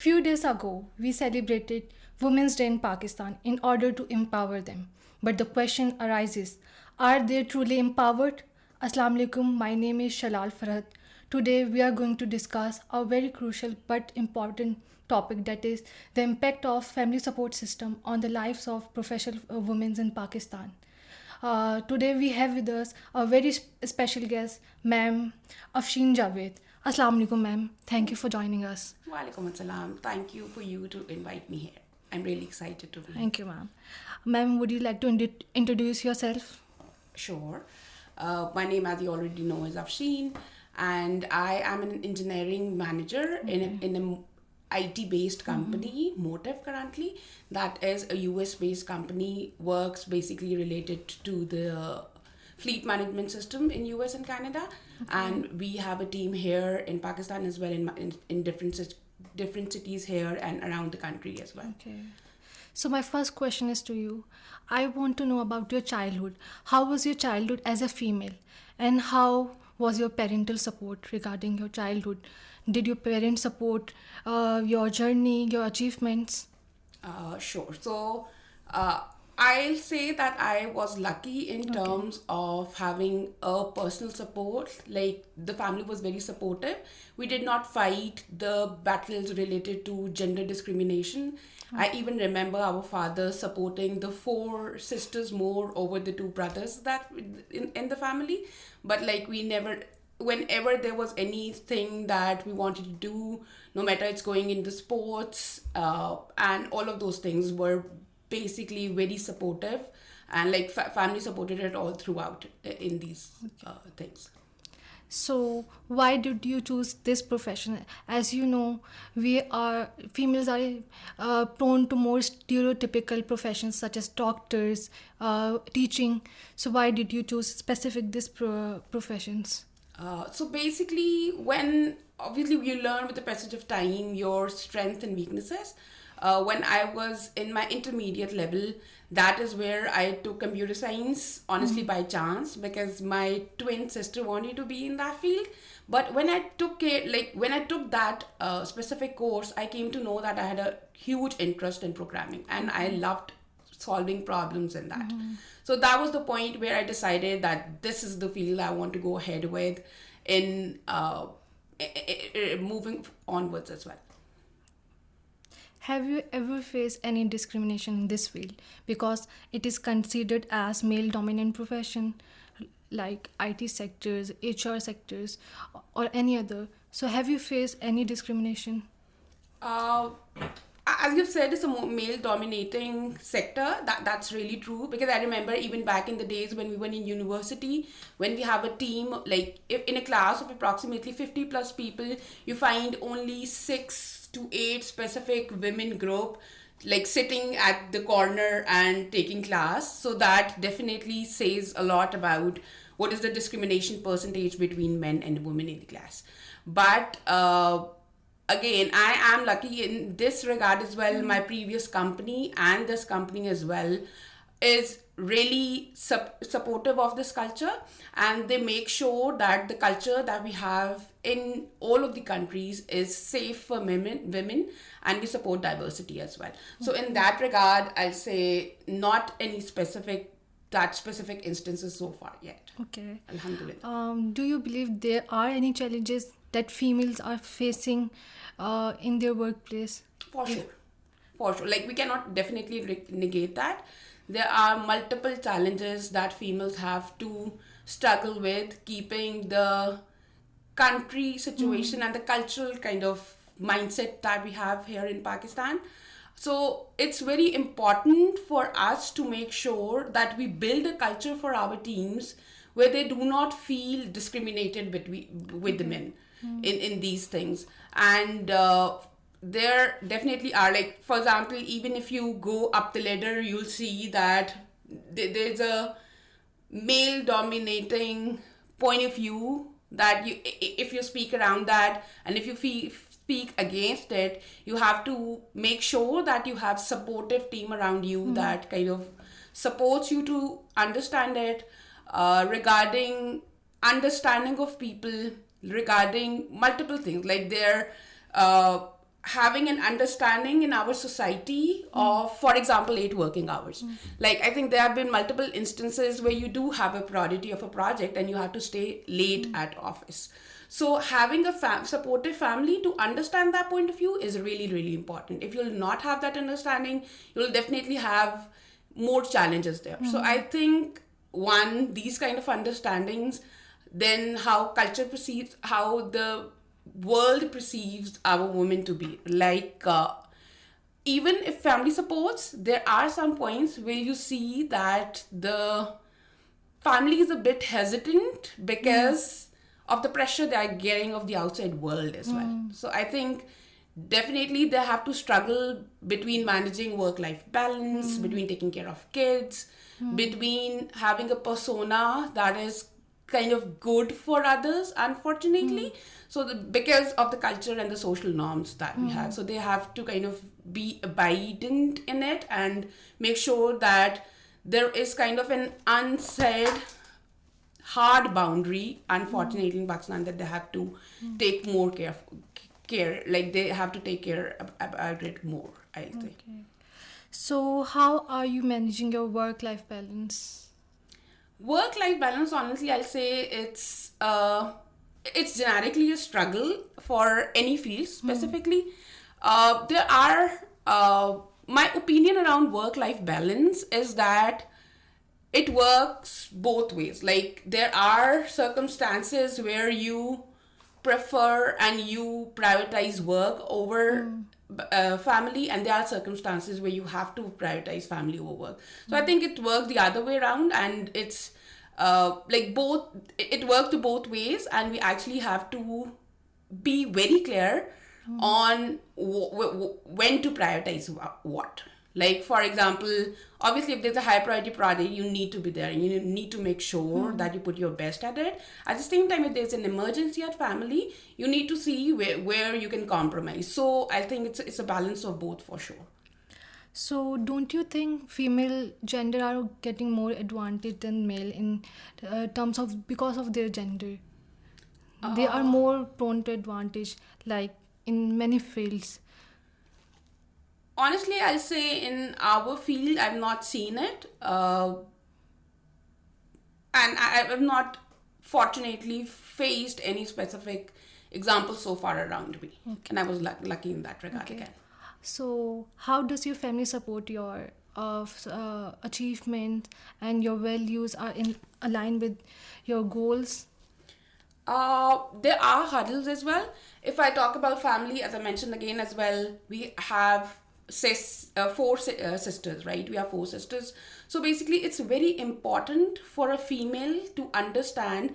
Few days ago, we celebrated Women's Day in Pakistan in order to empower them. But the question arises, are they truly empowered? Assalamu alaikum, my name is Shalal Farhat. Today, we are going to discuss a very crucial but important topic, that is the impact of family support system on the lives of professional women in Pakistan. Today we have with us a very special guest, ma'am Afsheen Javed. Assalamu alaikum, ma'am. Thank you for joining us. Walaikum assalam. Thank you for you to invite me here. I'm really excited to be here. Thank you, ma'am. Ma'am, would you like to introduce yourself? Sure. My name, as you already know, is Afsheen, and I am an engineering manager in a IT-based company, Motive currently. That is a US-based company, works basically related to the fleet management system in US and Canada. And we have a team here in Pakistan as well, in different cities here and around the country as well. Okay. So my first question is to you. I want to know about your childhood. How was your childhood as a female? And how was your parental support regarding your childhood? Did your parents support your journey, your achievements? Sure. So, I'll say that I was lucky in terms of having a personal support. Like, the family was very supportive. We did not fight the battles related to gender discrimination. I even remember our father supporting the four sisters more over the two brothers that in the family. But like, we never, whenever there was anything that we wanted to do, no matter it's going into sports, and all of those things were basically very supportive, and like family supported it all throughout in these things. So why did you choose this profession? As you know, we are females are prone to more stereotypical professions such as doctors, teaching. So why did you choose specific this professions? So basically, when obviously you learn with the passage of time your strengths and weaknesses. When I was in my intermediate level, that is where I took computer science, honestly by chance, because my twin sister wanted to be in that field. But when I took it, like when I took that specific course, I came to know that I had a huge interest in programming, and I loved solving problems in that. So that was the point where I decided that this is the field I want to go ahead with in moving onwards as well. Have you ever faced any discrimination in this field because it is considered as male dominant profession like IT sectors, HR sectors, or any other? So have you faced any discrimination? Uh, as you said, it's a male dominating sector. That's really true, because I remember even back in the days when we were in university, when we have a team, like if in a class of approximately 50 plus people, you find only 6 to 8 specific women group like sitting at the corner and taking class. So that definitely says a lot about what is the discrimination percentage between men and women in the class. But again, I am lucky in this regard as well. My previous company and this company as well is really supportive of this culture, and they make sure that the culture that we have in all of the countries is safe for women, and we support diversity as well. So in that regard, I'll say not any specific instances so far yet. Okay. Alhamdulillah. Do you believe there are any challenges that females are facing in their workplace? For sure. For sure. Like, we cannot definitely negate that. There are multiple challenges that females have to struggle with, keeping the country situation and the cultural kind of mindset that we have here in Pakistan. So it's very important for us to make sure that we build a culture for our teams where they do not feel discriminated with the men in these things. And there definitely are, like, for example, even if you go up the ladder, you'll see that there's a male dominating point of view that if you speak around that, and if you speak against it, you have to make sure that you have supportive team around you that kind of supports you to understand it, regarding understanding of people, regarding multiple things like their having an understanding in our society of, for example, late working hours. Like, I think there have been multiple instances where you do have a priority of a project and you have to stay late at office. So having a supportive family to understand that point of view is really, really important. If you'll not have that understanding, you'll definitely have more challenges there. So I think, one, these kind of understandings, then how culture perceives, how the world perceives our women to be. Like, even if family supports, there are some points where you see that the family is a bit hesitant because of the pressure they are getting of the outside world as well. So I think definitely they have to struggle between managing work-life balance, between taking care of kids, between having a persona that is kind of good for others, unfortunately. So because of the culture and the social norms that we have, so they have to kind of be abidant in it and make sure that there is kind of an unsaid hard boundary, unfortunately, in Pakistan, that they have to take more care, like they have to take care about it more, I think. Okay. So how are you managing your work-life balance? Work-life balance, honestly, I'll say it's generically a struggle for any field specifically. There are, my opinion around work-life balance is that it works both ways. Like, there are circumstances where you prefer and you prioritize work over family, and there are circumstances where you have to prioritize family over work. So I think it works the other way around, and it's like both, it works to both ways, and we actually have to be very clear on when to prioritize what. Like, for example, obviously, if there's a high priority project, you need to be there and you need to make sure that you put your best at it. At the same time, if there's an emergency at family, you need to see where you can compromise. So I think it's a balance of both for sure. So don't you think female gender are getting more advantage than male in terms of, because of their gender? They are more prone to advantage, like in many fields. Honestly, I'll say in our field, I've not seen it. And I have not, fortunately, faced any specific example so far around me. Okay. And I was lucky in that regard again. So how does your family support your achievement and your values are in align with your goals? There are hurdles as well. If I talk about family, as I mentioned again as well, we have four sisters, right? We have 4 sisters. So basically, it's very important for a female to understand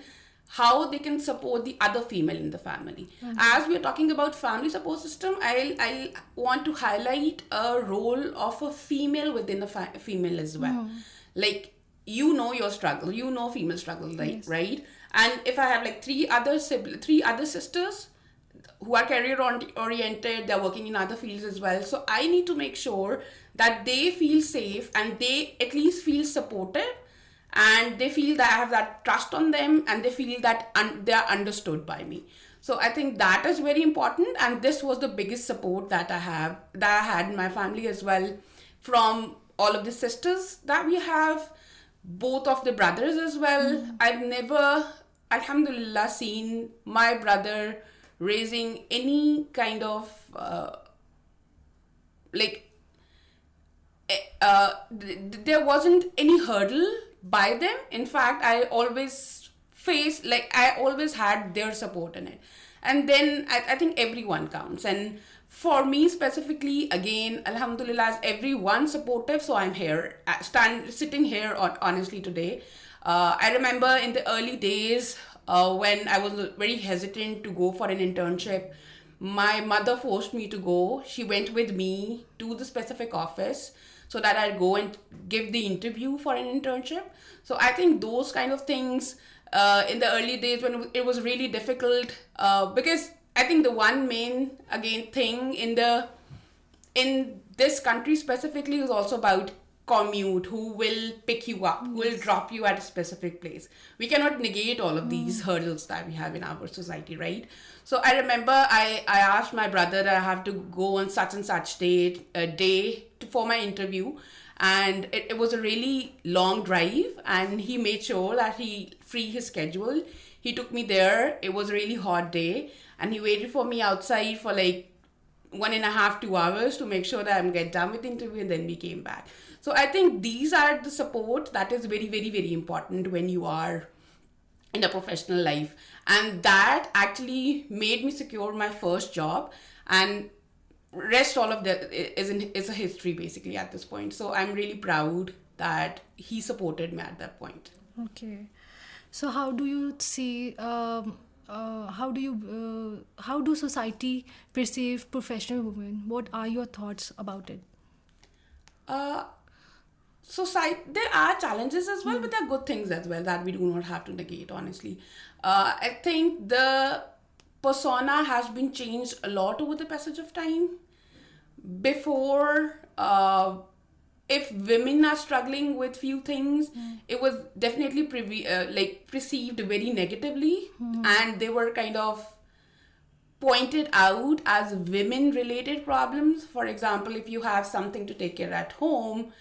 how they can support the other female in the family. As we are talking about family support system, I'll want to highlight a role of a female within a female as well. Like, you know your struggle, you know female struggle, right? And if I have like 3 other sisters who are career oriented, they're working in other fields as well. So I need to make sure that they feel safe and they at least feel supported, and they feel that I have that trust on them, and they feel that they are understood by me. So I think that is very important, and this was the biggest support that I had in my family as well, from all of the sisters that we have, both of the brothers as well. I've never, alhamdulillah, seen my brother raising any kind of there wasn't any hurdle by them. In fact, I always had their support in it. And then I think everyone counts. And for me specifically, again, alhamdulillah, is everyone supportive. So I'm here, sitting here honestly today. I remember in the early days when I was very hesitant to go for an internship, my mother forced me to go. She went with me to the specific office so that I'd go and give the interview for an internship. So I think those kind of things in the early days when it was really difficult, because I think the one main, again, thing in this country specifically is also about commute, who will pick you up, who will drop you at a specific place. We cannot negate all of these hurdles that we have in our society, right? So I remember I asked my brother that I have to go on such and such for my interview, and it was a really long drive, and he made sure that he free his schedule. He took me there. It was a really hot day, and he waited for me outside for like 1.5, 2 hours to make sure that I'm get done with the interview, and then we came back. So I think these are the support that is very, very, very important when you are in a professional life. And that actually made me secure my first job, and rest all of that is a history basically at this point. So I'm really proud that he supported me at that point. Okay. So how do you see, how do society perceive professional women? What are your thoughts about it? Uh, there are challenges as well, but there are good things as well that we do not have to negate, honestly. I think the persona has been changed a lot over the passage of time. Before, if women are struggling with few things, it was definitely perceived very negatively, and they were kind of pointed out as women related problems. For example, if you have something to take care at home,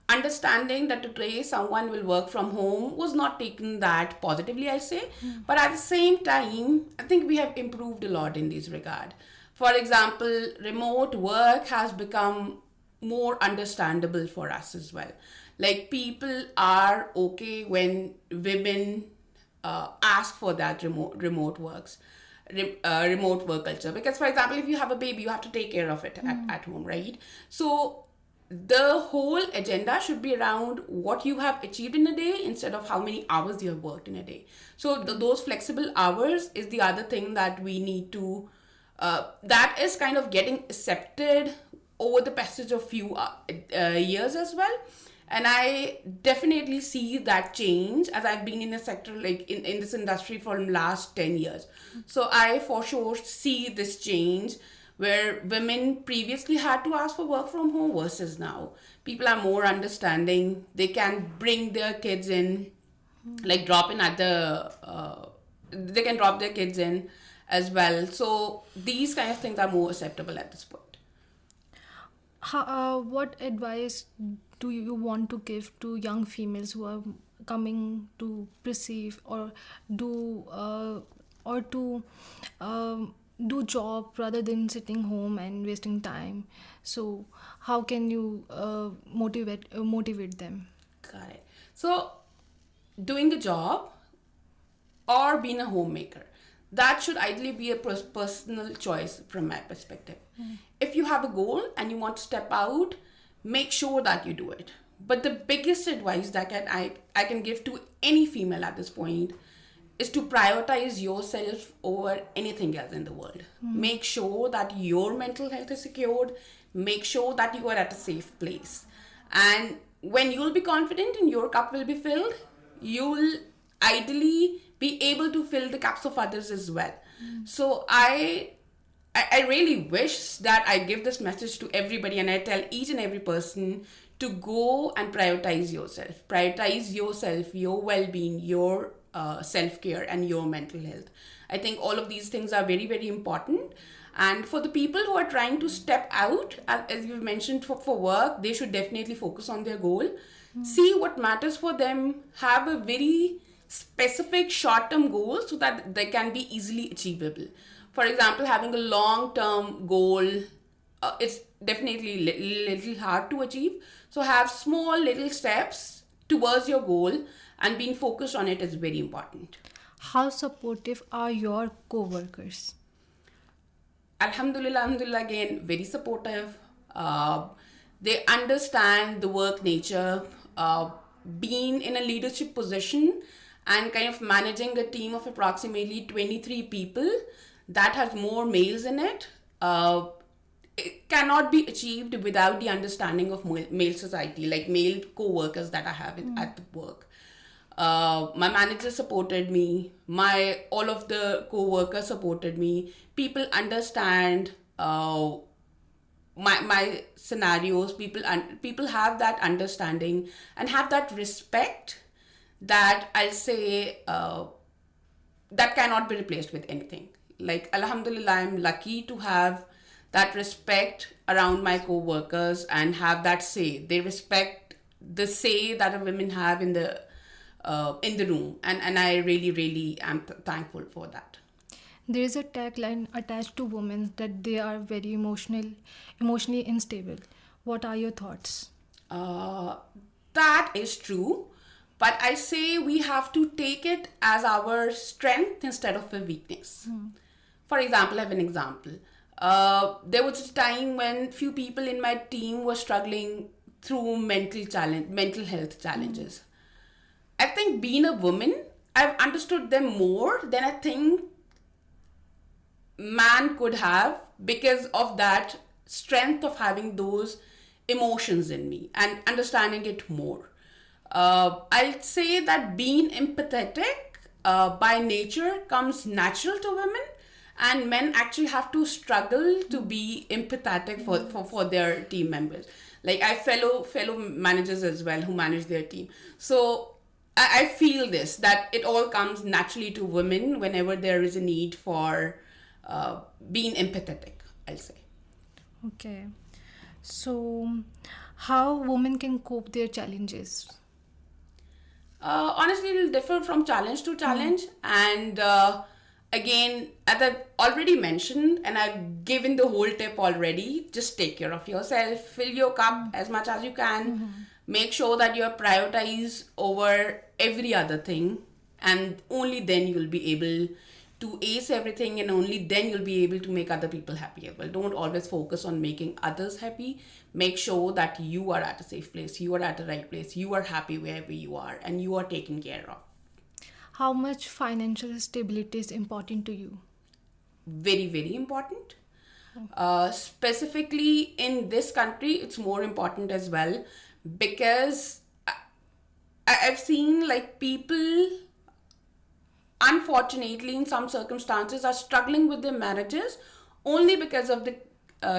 understanding that today someone will work from home was not taken that positively, I say. But at the same time, I think we have improved a lot in this regard. For example, remote work has become more understandable for us as well. Like, people are okay when women ask for that remote work culture, because for example, if you have a baby, you have to take care of it at home, right? So the whole agenda should be around what you have achieved in a day instead of how many hours you have worked in a day. So those flexible hours is the other thing that we need to that is kind of getting accepted over the passage of few years as well. And I definitely see that change, as I've been in a sector like in this industry for the last 10 years. So I for sure see this change, where women previously had to ask for work from home versus now. People are more understanding. They can bring their kids in, like drop in at they can drop their kids in as well. So these kind of things are more acceptable at this point. What advice do you want to give to young females who are coming to perceive or do to do job rather than sitting home and wasting time? So how can you motivate them? Got it. So doing the job or being a homemaker, that should ideally be a personal choice from my perspective. If you have a goal and you want to step out, make sure that you do it. But the biggest advice that I can give to any female at this point is to prioritize yourself over anything else in the world. Make sure that your mental health is secured. Make sure that you are at a safe place. And when you'll be confident and your cup will be filled, you'll ideally be able to fill the cups of others as well. So I really wish that I give this message to everybody, and I tell each and every person to go and prioritize yourself. Prioritize yourself, your well-being, your self-care, and your mental health. I think all of these things are very, very important. And for the people who are trying to step out, as you've mentioned, for work, they should definitely focus on their goal. See what matters for them. Have a very specific short-term goal so that they can be easily achievable. For example, having a long-term goal, it's definitely little hard to achieve. So have small little steps towards your goal, and being focused on it is very important. How supportive are your co-workers? Alhamdulillah, again, very supportive. They understand the work nature. Being in a leadership position and kind of managing a team of approximately 23 people that has more males in it, it cannot be achieved without the understanding of male society, like male co-workers that I have at the work. My manager supported me. All of the co-workers supported me. People understand my scenarios, people have that understanding and have that respect that I'll say that cannot be replaced with anything. Like, alhamdulillah, I'm lucky to have that respect around my co-workers and have that say. They respect the say that a women have in the room, and I really, really am thankful for that. There is a tagline attached to women that they are very emotionally unstable. What are your thoughts? That is true, but I say we have to take it as our strength instead of a weakness. For example, I have an example. There was a time when few people in my team were struggling through mental health challenges. I think being a woman, I've understood them more than I think man could have, because of that strength of having those emotions in me and understanding it more. I'll say that being empathetic by nature comes natural to women, and men actually have to struggle to be empathetic for their team members. Like, I have fellow managers as well who manage their team. So I feel this, that it all comes naturally to women whenever there is a need for being empathetic, I'll say. Okay. So, how women can cope their challenges? Honestly, it will differ from challenge to challenge. And again, as I've already mentioned, and I've given the whole tip already, just take care of yourself, fill your cup as much as you can, make sure that you're prioritized over every other thing, and only then you'll be able to ace everything, and only then you'll be able to make other people happy as well. Don't always focus on making others happy. Make sure that you are at a safe place, you are at the right place, you are happy wherever you are, and you are taken care of. How much financial stability is important to you? Very, very important. Specifically in this country, it's more important as well, because I've seen like people, unfortunately, in some circumstances, are struggling with their marriages only because of the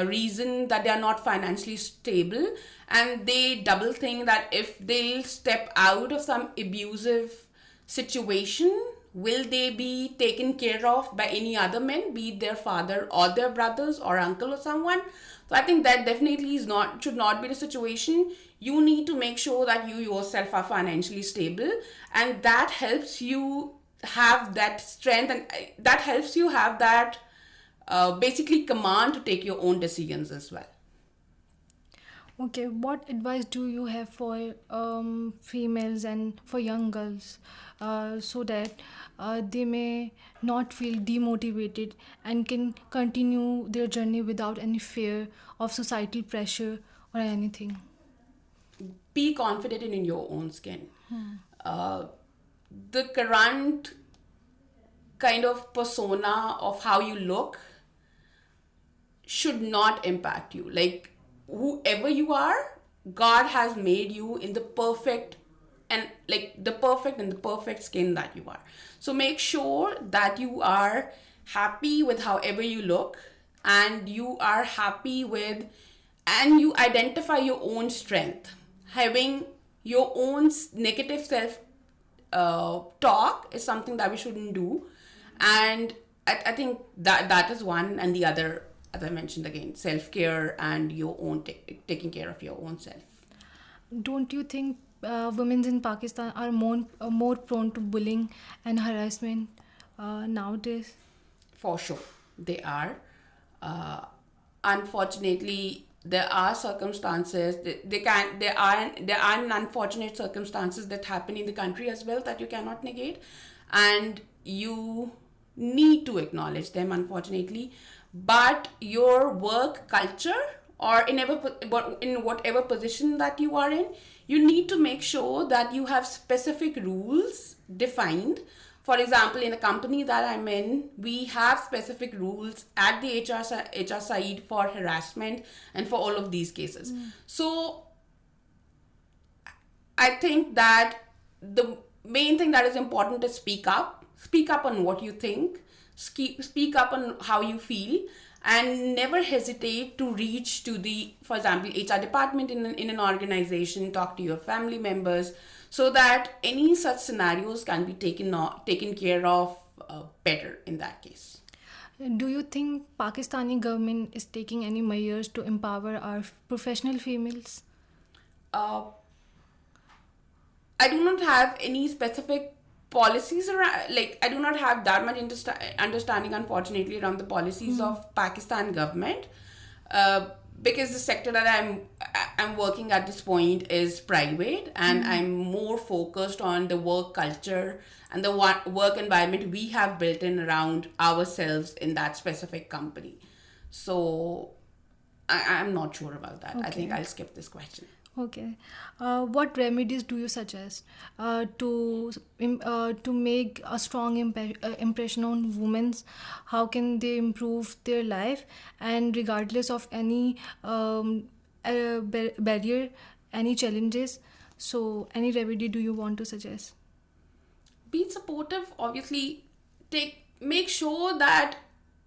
reason that they are not financially stable, and they double think that if they'll step out of some abusive situation, will they be taken care of by any other men, be it their father or their brothers or uncle or someone. So I think that definitely should not be the situation. You need to make sure that you yourself are financially stable, and that helps you have that strength, and that helps you have that basically command to take your own decisions as well. Okay, what advice do you have for females and for young girls so that they may not feel demotivated and can continue their journey without any fear of societal pressure or anything? Be confident in your own skin. The current kind of persona of how you look should not impact you. Like, whoever you are, God has made you in the perfect and the perfect skin that you are. So make sure that you are happy with however you look, and you are happy with, and you identify your own strength. Having your own negative self talk is something that we shouldn't do, and I think that is one, and the other, as I mentioned again, self-care and your own taking care of your own self. Don't you think women in Pakistan are more prone to bullying and harassment nowadays? For sure, they are. Unfortunately, there are circumstances. There are unfortunate circumstances that happen in the country as well that you cannot negate, and you need to acknowledge them. Unfortunately, but your work culture, or in whatever position that you are in, you need to make sure that you have specific rules defined. For example, in a company that I'm in, we have specific rules at the HR side for harassment and for all of these cases. So I think that the main thing that is important is speak up on what you think, speak up on how you feel, and never hesitate to reach to the, for example, HR department in an organization, talk to your family members, so that any such scenarios can be taken care of better in that case. Do you think Pakistani government is taking any measures to empower our professional females? uh, I do not have any specific policies around, like, I do not have that much understanding, unfortunately, around the policies of Pakistan government, uh, because the sector that I'm working at this point is private, and I'm more focused on the work culture and the work environment we have built in around ourselves in that specific company. So I'm not sure about that. I think Okay. I'll skip this question. Okay. What remedies do you suggest to make a strong impression on women? How can they improve their life, and regardless of any barrier, any challenges? So, any remedy do you want to suggest? Be supportive, obviously. Make sure that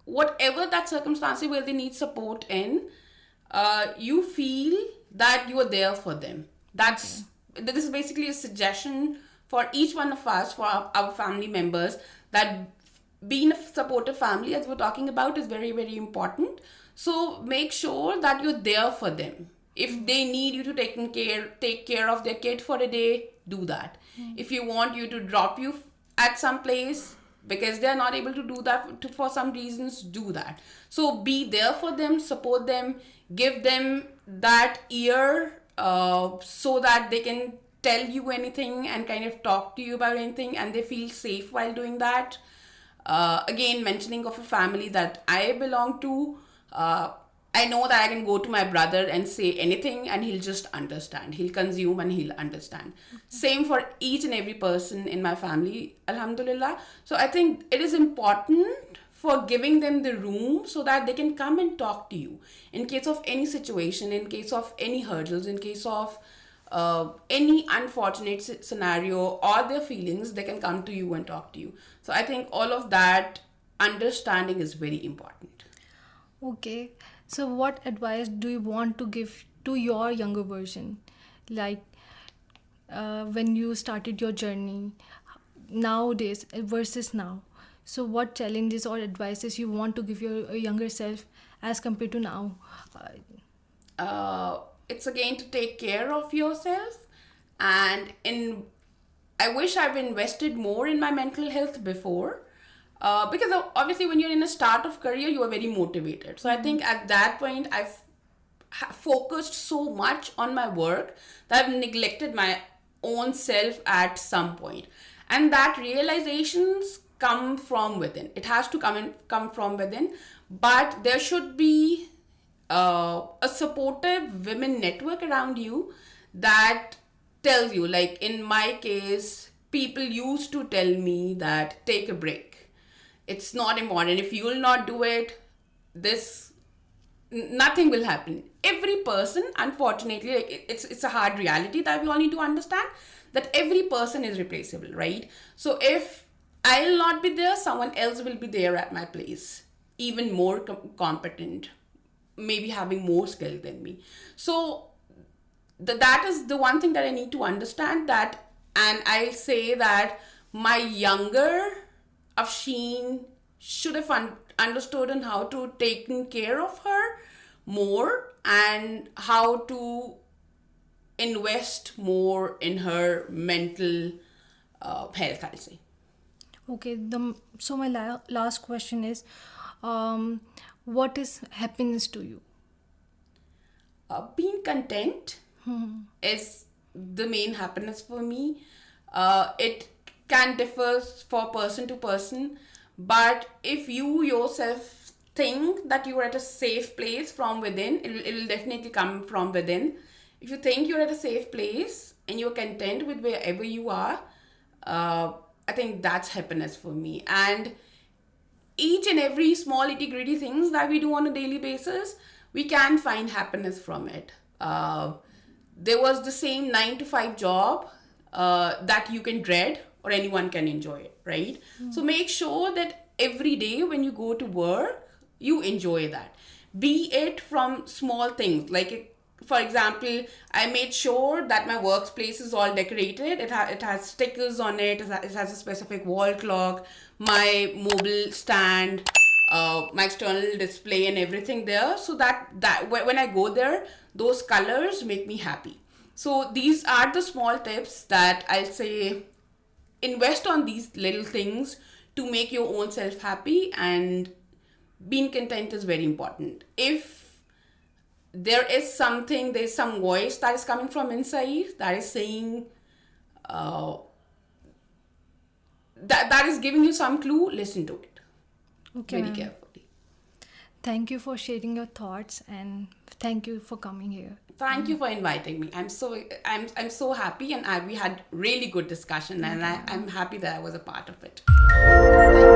whatever that circumstance where they need support in, you feel that you are there for them. This is basically a suggestion for each one of us, for our family members, that being a supportive family, as we're talking about, is very, very important. So make sure that you're there for them. If they need you to take care of their kid for a day, do that. If you want you to drop you at some place because they're not able to do that for some reasons, do that. So be there for them, support them, give them that ear, so that they can tell you anything and kind of talk to you about anything, and they feel safe while doing that. Again, mentioning of a family that I belong to, I know that I can go to my brother and say anything and he'll just understand. He'll consume and he'll understand. Same for each and every person in my family, alhamdulillah. So I think it is important for giving them the room so that they can come and talk to you in case of any situation, in case of any hurdles, in case of any unfortunate scenario or their feelings. They can come to you and talk to you. So I think all of that understanding is very important. Okay. So, what advice do you want to give to your younger version? Like when you started your journey nowadays versus now. So, what challenges or advices you want to give your younger self as compared to now? It's again to take care of yourself, and I wish I've invested more in my mental health before, because obviously when you're in a start of career, you are very motivated. So I think at that point I've focused so much on my work that I've neglected my own self at some point, and that realizations come from within. It has to come from within, but there should be a supportive women network around you that tells you, like in my case, people used to tell me that take a break. It's not important. If you will not do it, nothing will happen. Every person, unfortunately, like it's a hard reality that we all need to understand, that every person is replaceable, right? So if I'll not be there, someone else will be there at my place, even more competent, maybe having more skill than me. So that is the one thing that I need to understand, that, and I'll say that my younger Afsheen should have understood on how to taken care of her more, and how to invest more in her mental health, I'll say. Okay. So my last question is, what is happiness to you? Being content is the main happiness for me. It can differ for person to person, but if you yourself think that you are at a safe place from within, it'll definitely come from within. If you think you're at a safe place and you're content with wherever you are, I think that's happiness for me. And each and every small itty gritty things that we do on a daily basis, we can find happiness from it. There was the same 9 to 5 job that you can dread or anyone can enjoy it, right? So make sure that every day when you go to work, you enjoy that. Be it from small things, like for example, I made sure that my workspace is all decorated. It has stickers on it. It has a specific wall clock, my mobile stand, my external display, and everything there. So that when I go there, those colors make me happy. So these are the small tips that I'll say. Invest on these little things to make your own self happy, and being content is very important. If there's some voice that is coming from inside that is saying, that is giving you some clue, listen to it Okay, very ma'am. carefully. Thank you for sharing your thoughts, and thank you for coming here. Thank you for inviting me. I'm so happy, and we had really good discussion, and I'm happy that I was a part of it. Thank